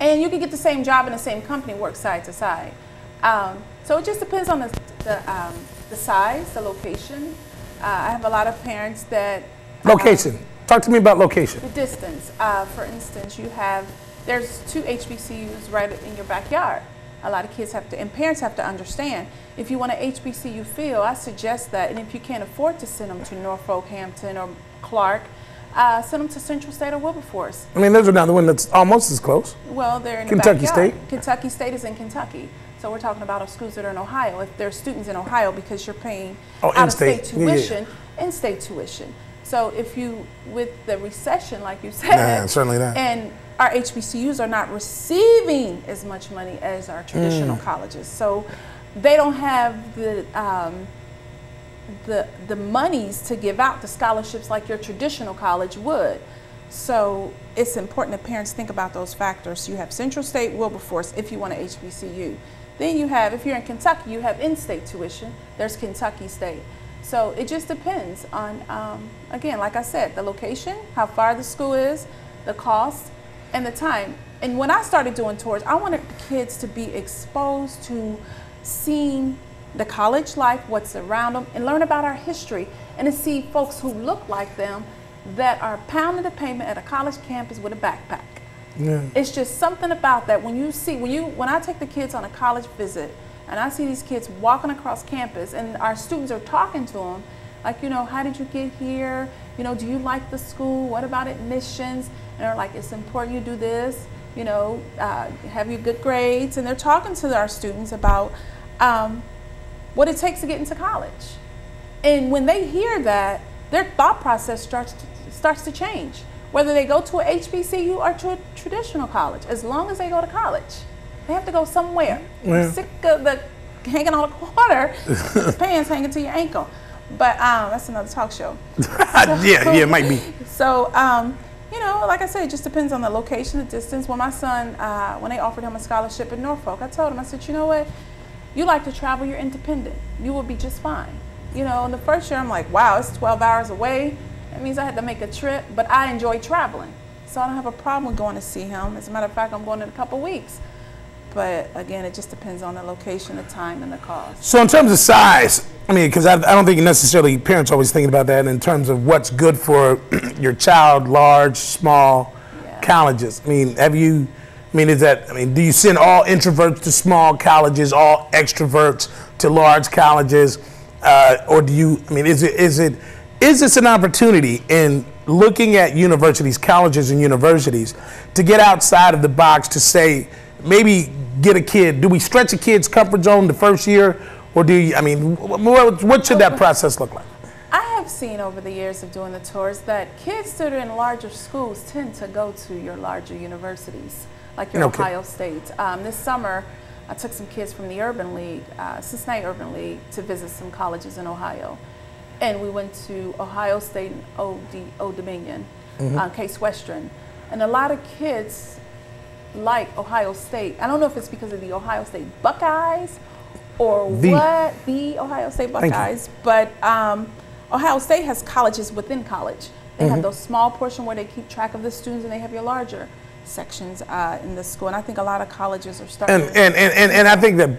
And you can get the same job in the same company, work side to side. So it just depends on the size, the location. I have a lot of parents that... Location. Talk to me about location. The distance. For instance, there's 2 HBCUs right in your backyard. A lot of kids have to, and parents have to understand, if you want an HBCU feel, I suggest that, and if you can't afford to send them to Norfolk, Hampton, or Clark, send them to Central State or Wilberforce. I mean, there's another one that's almost as close. Well, they're in Kentucky the backyard. State. Kentucky State is in Kentucky. So we're talking about schools that are in Ohio. If there's students in Ohio, because you're paying out-of-state tuition, in-state tuition. So if you, with the recession, like you said, certainly not. And our HBCUs are not receiving as much money as our traditional colleges. So they don't have the monies to give out the scholarships like your traditional college would. So it's important that parents think about those factors. You have Central State, Wilberforce, if you want an HBCU. Then you have, if you're in Kentucky, you have in-state tuition. There's Kentucky State. So it just depends on, again, like I said, the location, how far the school is, the cost, and the time. And when I started doing tours, I wanted kids to be exposed to seeing the college life, what's around them, and learn about our history, and to see folks who look like them that are pounding the pavement at a college campus with a backpack. Yeah. It's just something about that. When I take the kids on a college visit, and I see these kids walking across campus, and our students are talking to them, like, you know, how did you get here? You know, do you like the school? What about admissions? And they're like, it's important you do this, you know, have you good grades? And they're talking to our students about what it takes to get into college. And when they hear that, their thought process starts to change. Whether they go to a HBCU or to a traditional college, as long as they go to college, they have to go somewhere. Yeah. I'm sick of the hanging on a corner, pants hanging to your ankle. But that's another talk show. Yeah, it might be. So, you know, like I said, it just depends on the location, the distance. When my son, when they offered him a scholarship in Norfolk, I told him, I said, you know what? You like to travel, you're independent. You will be just fine. You know, in the first year, I'm like, wow, it's 12 hours away. That means I had to make a trip, but I enjoy traveling. So I don't have a problem with going to see him. As a matter of fact, I'm going in a couple weeks. But again, it just depends on the location, the time, and the cost. So in terms of size, I mean, because I don't think necessarily parents are always thinking about that in terms of what's good for your child, large, small colleges. I mean, do you send all introverts to small colleges, all extroverts to large colleges? Or do you, I mean, is this an opportunity in looking at universities, colleges and universities, to get outside of the box to say, maybe get a kid, do we stretch a kid's comfort zone the first year, or do you, I mean, what should that process look like? I have seen over the years of doing the tours that kids that are in larger schools tend to go to your larger universities, like your Ohio State. This summer, I took some kids from the Urban League, Cincinnati Urban League, to visit some colleges in Ohio. And we went to Ohio State and Old Dominion, Case Western. And a lot of kids like Ohio State. I don't know if it's because of the Ohio State Buckeyes or the Ohio State Buckeyes, but Ohio State has colleges within college. They have those small portion where they keep track of the students, and they have your larger sections in the school. And I think a lot of colleges are starting. And I think that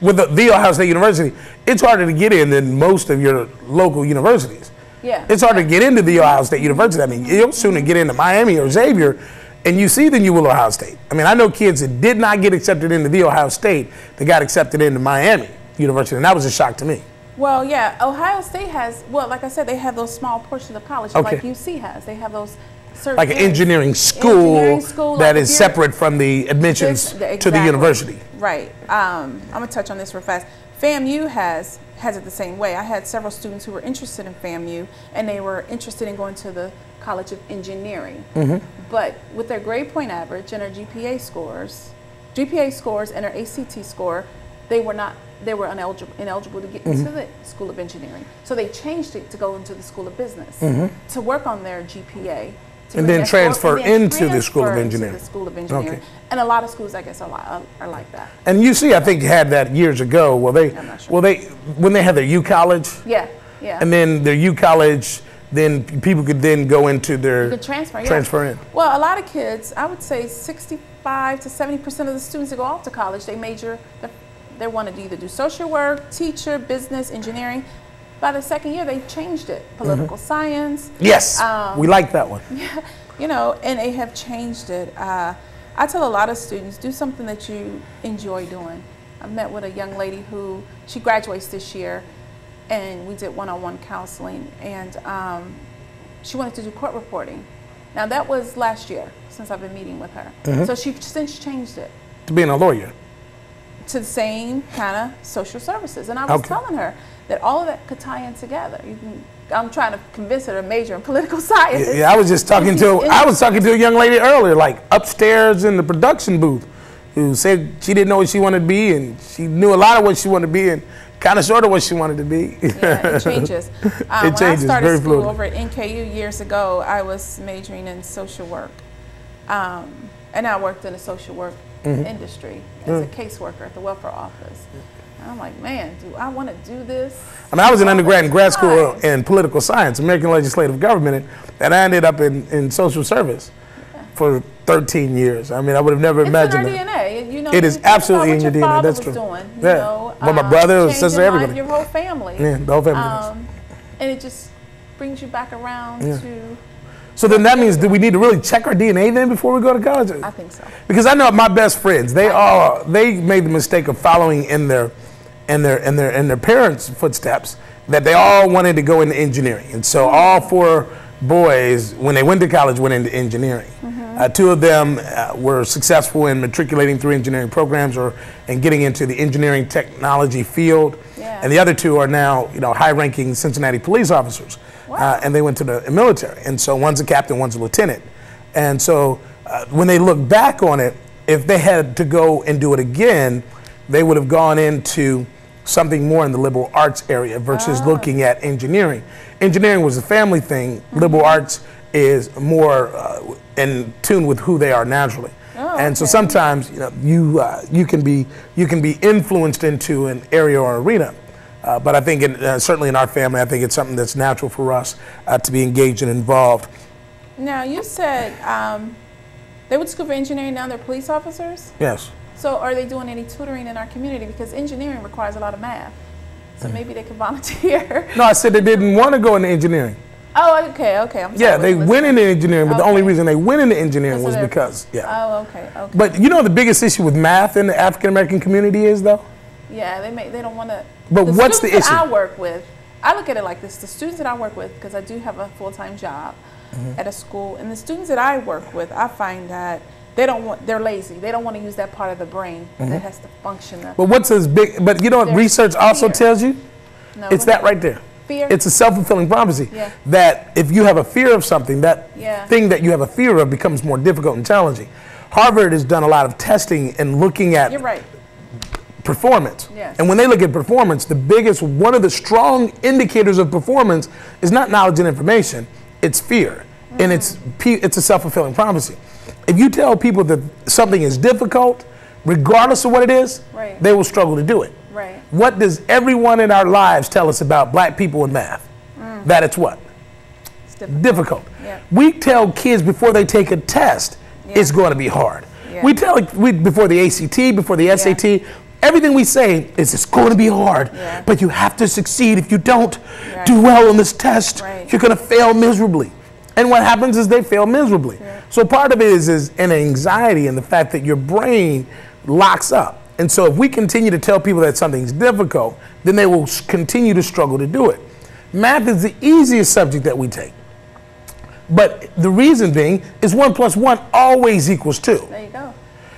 with the Ohio State University, it's harder to get in than most of your local universities. Yeah. It's harder to get into the Ohio State University. I mean, you'll sooner get into Miami or Xavier and UC than you will Ohio State. I mean, I know kids that did not get accepted into the Ohio State that got accepted into Miami University, and that was a shock to me. Well, yeah, Ohio State has, well, like I said, they have those small portions of college, like UC has. They have those certain like an engineering school that is separate from the admissions to the university. Right. I'm going to touch on this real fast. FAMU has it the same way. I had several students who were interested in FAMU, and they were interested in going to the College of Engineering. But with their grade point average and their GPA scores and their ACT score, they were ineligible to get into the School of Engineering. So they changed it to go into the School of Business to work on their GPA. And then transfer into the School of Engineering. Okay. And a lot of schools, I guess, are like that. And UC, I think, had that years ago. When they had their U College. Yeah. And then their U College, then people could then go into their transfer in. Well, a lot of kids, I would say 60 65 to 70% of the students that go off to college, they wanted to either do social work, teacher, business, engineering. By the second year, they changed it. Political science. Yes, we like that one. Yeah, you know, and they have changed it. I tell a lot of students, do something that you enjoy doing. I met with a young lady who, she graduates this year, and we did one-on-one counseling, and she wanted to do court reporting. Now that was last year, since I've been meeting with her. So she's since changed it. To being a lawyer? To the same kind of social services. And I was telling her that all of that could tie in together. I'm trying to convince her to major in political science. Yeah, I was just talking to a young lady earlier, like upstairs in the production booth, who said she didn't know what she wanted to be, and she knew a lot of what she wanted to be, and kind of sort of what she wanted to be. Yeah, it changes. It when changes, I started very school fluid. over at NKU years ago, I was majoring in social work. And I worked in the social work industry as a caseworker at the welfare office. And I'm like, man, do I want to do this? I mean, I was an undergrad and grad school in political science, American legislative government, and I ended up in social service for 13 years. I mean, I would have never imagined it. It's in our DNA. You know, it is absolutely in your DNA. That's true. Doing, you yeah. know, well, my brother, sister, everybody. Your whole family. Yeah, the whole family. And it just brings you back around to. So then that means, do we need to really check our DNA then before we go to college? I think so. Because I know my best friends, they made the mistake of following in their parents' footsteps, that they all wanted to go into engineering. And so all 4 boys, when they went to college, went into engineering. 2 of them were successful in matriculating through engineering programs and getting into the engineering technology field. Yeah. And the other 2 are now, high-ranking Cincinnati police officers. Wow. And they went to the military. And so one's a captain, one's a lieutenant. And so when they look back on it, if they had to go and do it again, they would have gone into something more in the liberal arts area versus looking at engineering. Engineering was a family thing. Liberal arts is more in tune with who they are naturally. And so sometimes you can be influenced into an area or arena. But I think certainly in our family, I think it's something that's natural for us to be engaged and involved. Now, you said they went to school for engineering, now they're police officers? Yes. So are they doing any tutoring in our community? Because engineering requires a lot of math. So maybe they could volunteer. No, I said they didn't want to go into engineering. Oh, okay. I'm sorry. Yeah, they went into engineering, but the only reason they went into engineering was because, Oh, okay. But the biggest issue with math in the African American community is, though? Yeah, they don't want to. But what's the issue? I work with, I look at it like this. The students that I work with, because I do have a full-time job at a school, and the students that I work with, I find that they're lazy. They don't want to use that part of the brain that has to function. But what's as big, but you know what research also tells you? No, it's that right there. Fear? It's a self-fulfilling prophecy that if you have a fear of something, that thing that you have a fear of becomes more difficult and challenging. Harvard has done a lot of testing and looking at performance. Yes. And when they look at performance, one of the strong indicators of performance is not knowledge and information, it's fear. And it's a self-fulfilling prophecy. If you tell people that something is difficult, regardless of what it is, they will struggle to do it. Right. What does everyone in our lives tell us about black people in math? That it's what? It's difficult. Yeah. We tell kids before they take a test, it's going to be hard. Yeah. We tell before the ACT, before the SAT, everything we say is it's going to be hard, but you have to succeed. If you don't do well on this test, you're going to fail miserably. And what happens is they fail miserably. Yeah. So part of it is an anxiety and the fact that your brain locks up. And so if we continue to tell people that something's difficult, then they will continue to struggle to do it. Math is the easiest subject that we take. But the reason being is 1 + 1 always equals 2. There you go.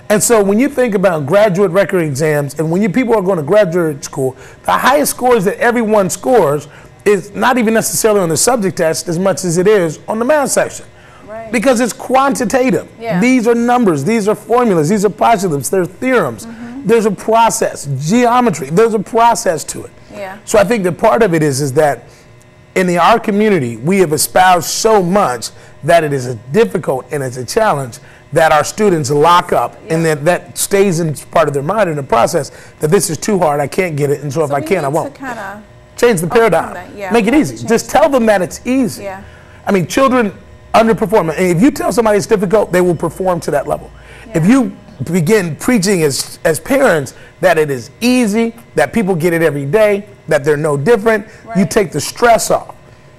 And so when you think about graduate record exams and when people are going to graduate school, the highest scores that everyone scores is not even necessarily on the subject test as much as it is on the math section. Right. Because it's quantitative. Yeah. These are numbers, these are formulas, these are postulates, they're theorems. There's a process. Geometry, there's a process to it. Yeah. So I think that part of it is that in our community, we have espoused so much that it is difficult and it's a challenge that our students lock up and that stays in part of their mind in the process that this is too hard, I can't get it, and so if I can't, I won't. Change the paradigm. Make it easy. Just tell them that it's easy. Yeah. I mean, children underperform. And if you tell somebody it's difficult, they will perform to that level. If you begin preaching as parents that it is easy, that people get it every day, that they're no different, you take the stress off.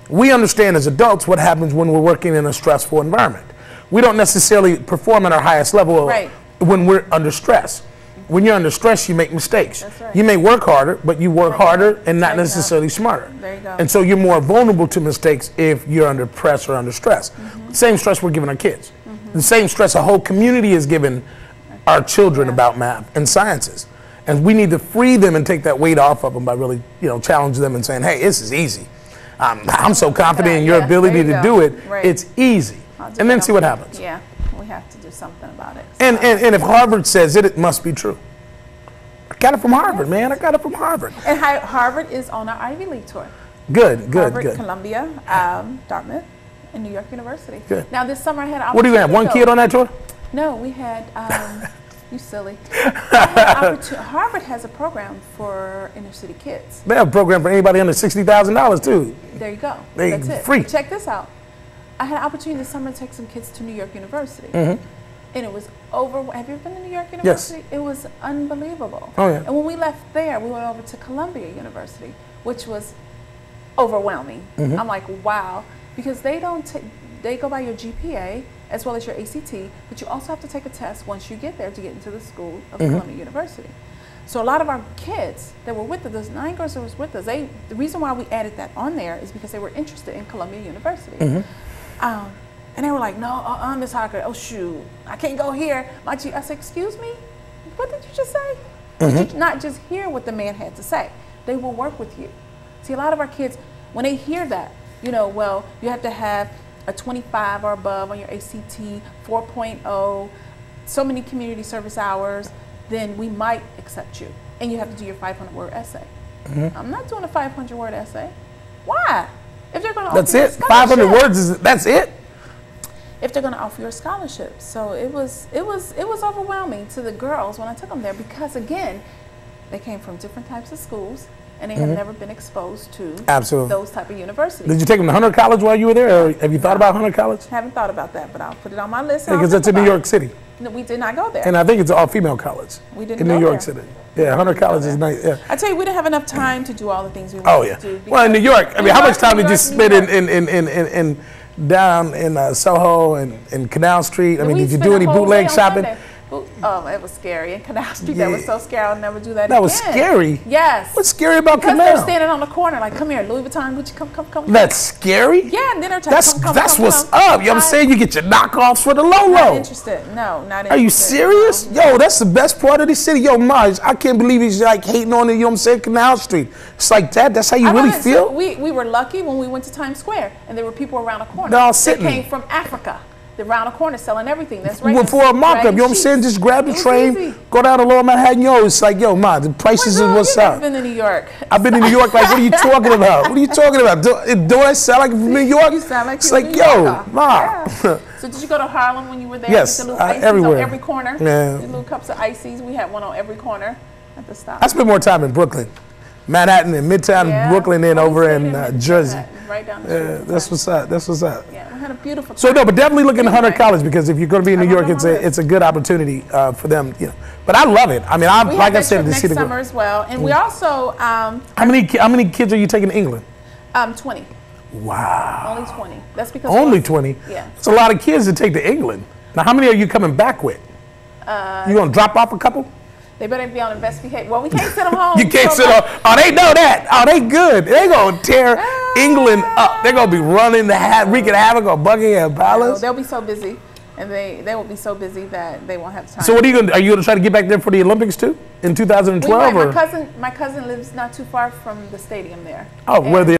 We understand as adults what happens when we're working in a stressful environment. We don't necessarily perform at our highest level when we're under stress. When you're under stress, you make mistakes. You may work harder, but you work harder and not necessarily smarter. There you go. And so you're more vulnerable to mistakes if you're under press or under stress. Same stress we're giving our kids. The same stress a whole community is giving our children about math and sciences. And we need to free them and take that weight off of them by really, challenging them and saying, hey, this is easy. I'm so confident in your ability to do it. It's easy. And then see what happens. Yeah, we have to do something about it. And if Harvard says it, it must be true. I got it from Harvard, man. I got it from Harvard. And Harvard is on our Ivy League tour. Good. Harvard, Columbia, Dartmouth, and New York University. Good. Now this summer I had What do you have? One kid on that tour? No, we had, you silly. Harvard has a program for inner city kids. They have a program for anybody under $60,000 too. There you go. That's it. Free. Check this out. I had an opportunity this summer to take some kids to New York University. And it was have you ever been to New York University? Yes. It was unbelievable. Oh yeah. And when we left there, we went over to Columbia University, which was overwhelming. I'm like, wow, because they go by your GPA as well as your ACT, but you also have to take a test once you get there to get into the school of Columbia University. So a lot of our kids that were with us, those 9 girls that was with us, the reason why we added that on there is because they were interested in Columbia University. And they were like, no, Ms. Hocker, oh shoot, I can't go here. I said, excuse me, what did you just say? Did you not just hear what the man had to say? They will work with you. See, a lot of our kids, when they hear that, well, you have to have a 25 or above on your ACT, 4.0, so many community service hours, then we might accept you. And you have to do your 500-word essay. I'm not doing a 500-word essay. Why? If they're going to That's it. 500 words that's it. If they're going to offer you a scholarship, so it was overwhelming to the girls when I took them there because again, they came from different types of schools and they have never been exposed to those type of universities. Did you take them to Hunter College while you were there, or have you thought about Hunter College? Haven't thought about that, but I'll put it on my list. Because that's in New York City. No, we did not go there. And I think it's an all-female college. We didn't in go New York there. City. Yeah, Hunter College is nice. Yeah. I tell you, we didn't have enough time to do all the things we wanted to do. Well, in New York, I mean, how much time did you spend in down in Soho and Canal Street? I mean, did you do any bootleg shopping? It was scary. In Canal Street, that was so scary. I'll never do that again. That was scary? Yes. What's scary about Canal? Canal? They're standing on the corner like, come here, Louis Vuitton, Gucci, come. That's scary? Yeah, and then they're trying That's what's up. You know what I'm saying? You get your knockoffs for the low. Not interested. No, not interested. Are you serious? No. Yo, that's the best part of the city. Yo, Maj, I can't believe he's like hating on it, you know what I'm saying, Canal Street. It's like that. That's how you really feel? So we were lucky when we went to Times Square and there were people around the corner. They're all sitting. They came from Africa. They're around the corner selling everything. That's right. For a markup, you know what I'm saying? Just grab the train, go down to Lower Manhattan. Yo, it's like, yo, Ma, the prices is what's up. I've been to New York. I've been to New York. Like, what are you talking about? What are you talking about? Do I sound like from New York? You sound like it's you're like, New yo, Yorker. Ma. Yeah. So did you go to Harlem when you were there? Yes, the little ices everywhere. On every corner. Yeah. The little cups of ices. We had one on every corner at the stop. I spent more time in Brooklyn, Manhattan, and Midtown, Brooklyn, and over in Jersey. Right down the street. Yeah, that's what's up. That's what's up. Yeah, we had a beautiful time. So no, but definitely look into Hunter College because if you're going to be in New York, it's a good opportunity for them. You know, but I love it. I mean, like I said, to see the next summer as well, and we also how many kids are you taking to England? 20. Wow. Only 20. That's because only 20. Yeah. It's a lot of kids to take to England. Now, how many are you coming back with? You gonna drop off a couple? They better be on the best behavior. Well, we can't send them home. You can't send them. Oh, they know that. Oh, they good. They gonna tear England up. They're gonna be running the wreaking havoc on Buckingham Palace. They'll be so busy, and they will be so busy that they won't have time. So what are you gonna? Are you gonna try to get back there for the Olympics too in 2012? My cousin lives not too far from the stadium there. Oh, where the